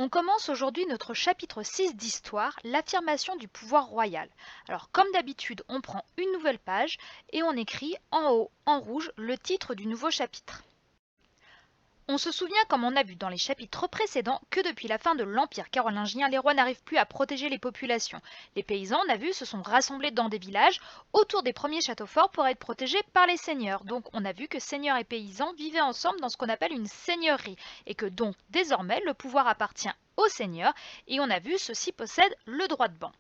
On commence aujourd'hui notre chapitre 6 d'histoire, l'affirmation du pouvoir royal. Alors comme d'habitude, on prend une nouvelle page et on écrit en haut, en rouge, le titre du nouveau chapitre. On se souvient, comme on a vu dans les chapitres précédents, que depuis la fin de l'Empire carolingien, les rois n'arrivent plus à protéger les populations. Les paysans, on a vu, se sont rassemblés dans des villages autour des premiers châteaux forts pour être protégés par les seigneurs. Donc on a vu que seigneurs et paysans vivaient ensemble dans ce qu'on appelle une seigneurie et que donc désormais le pouvoir appartient aux seigneurs et on a vu ceux-ci possèdent le droit de ban.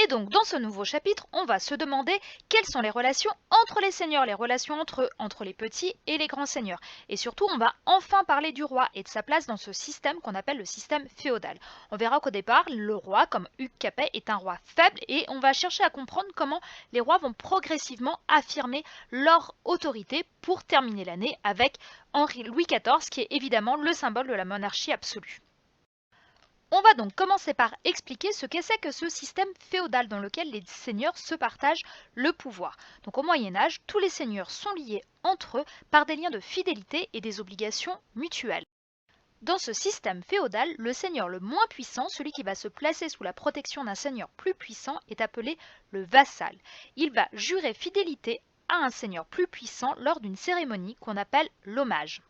Et donc, dans ce nouveau chapitre, on va se demander quelles sont les relations entre les seigneurs, les relations entre eux, entre les petits et les grands seigneurs. Et surtout, on va enfin parler du roi et de sa place dans ce système qu'on appelle le système féodal. On verra qu'au départ, le roi, comme Hugues Capet, est un roi faible et on va chercher à comprendre comment les rois vont progressivement affirmer leur autorité pour terminer l'année avec Louis XIV, qui est évidemment le symbole de la monarchie absolue. On va donc commencer par expliquer ce qu'est que ce système féodal dans lequel les seigneurs se partagent le pouvoir. Donc au Moyen Âge, tous les seigneurs sont liés entre eux par des liens de fidélité et des obligations mutuelles. Dans ce système féodal, le seigneur le moins puissant, celui qui va se placer sous la protection d'un seigneur plus puissant, est appelé le vassal. Il va jurer fidélité à un seigneur plus puissant lors d'une cérémonie qu'on appelle l'hommage.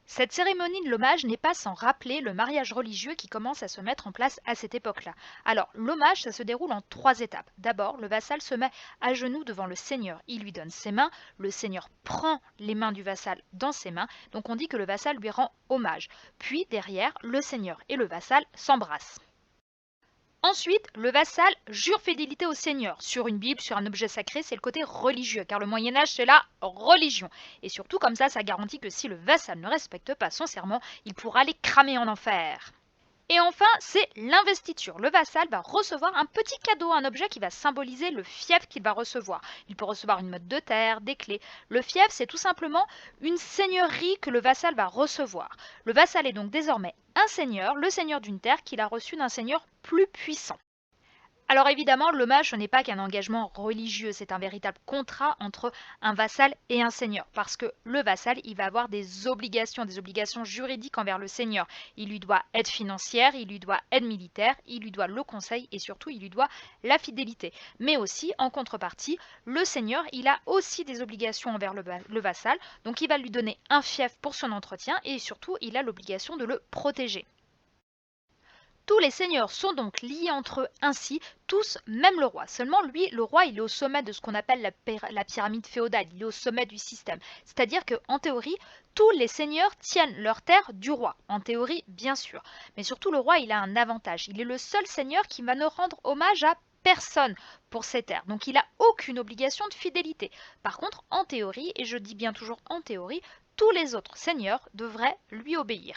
Cette cérémonie de l'hommage n'est pas sans rappeler le mariage religieux qui commence à se mettre en place à cette époque-là. Alors, l'hommage, ça se déroule en 3 étapes. D'abord, le vassal se met à genoux devant le seigneur. Il lui donne ses mains. Le seigneur prend les mains du vassal dans ses mains. Donc, on dit que le vassal lui rend hommage. Puis, derrière, le seigneur et le vassal s'embrassent. Ensuite, le vassal jure fidélité au seigneur. Sur une Bible, sur un objet sacré, c'est le côté religieux, car le Moyen-Âge, c'est la religion. Et surtout, comme ça garantit que si le vassal ne respecte pas son serment, il pourra les cramer en enfer. Et enfin, c'est l'investiture. Le vassal va recevoir un petit cadeau, un objet qui va symboliser le fief qu'il va recevoir. Il peut recevoir une motte de terre, des clés. Le fief, c'est tout simplement une seigneurie que le vassal va recevoir. Le vassal est donc désormais un seigneur, le seigneur d'une terre qu'il a reçu d'un seigneur plus puissant. Alors évidemment, l'hommage, ce n'est pas qu'un engagement religieux, c'est un véritable contrat entre un vassal et un seigneur. Parce que le vassal, il va avoir des obligations juridiques envers le seigneur. Il lui doit aide financière, il lui doit aide militaire, il lui doit le conseil et surtout, il lui doit la fidélité. Mais aussi, en contrepartie, le seigneur, il a aussi des obligations envers le vassal. Donc il va lui donner un fief pour son entretien et surtout, il a l'obligation de le protéger. Tous les seigneurs sont donc liés entre eux ainsi, tous, même le roi. Seulement lui, le roi, il est au sommet de ce qu'on appelle la pyramide féodale, il est au sommet du système. C'est-à-dire qu'en théorie, tous les seigneurs tiennent leur terre du roi. En théorie, bien sûr. Mais surtout, le roi, il a un avantage. Il est le seul seigneur qui va ne rendre hommage à personne pour ses terres. Donc il n'a aucune obligation de fidélité. Par contre, en théorie, et je dis bien toujours en théorie, tous les autres seigneurs devraient lui obéir.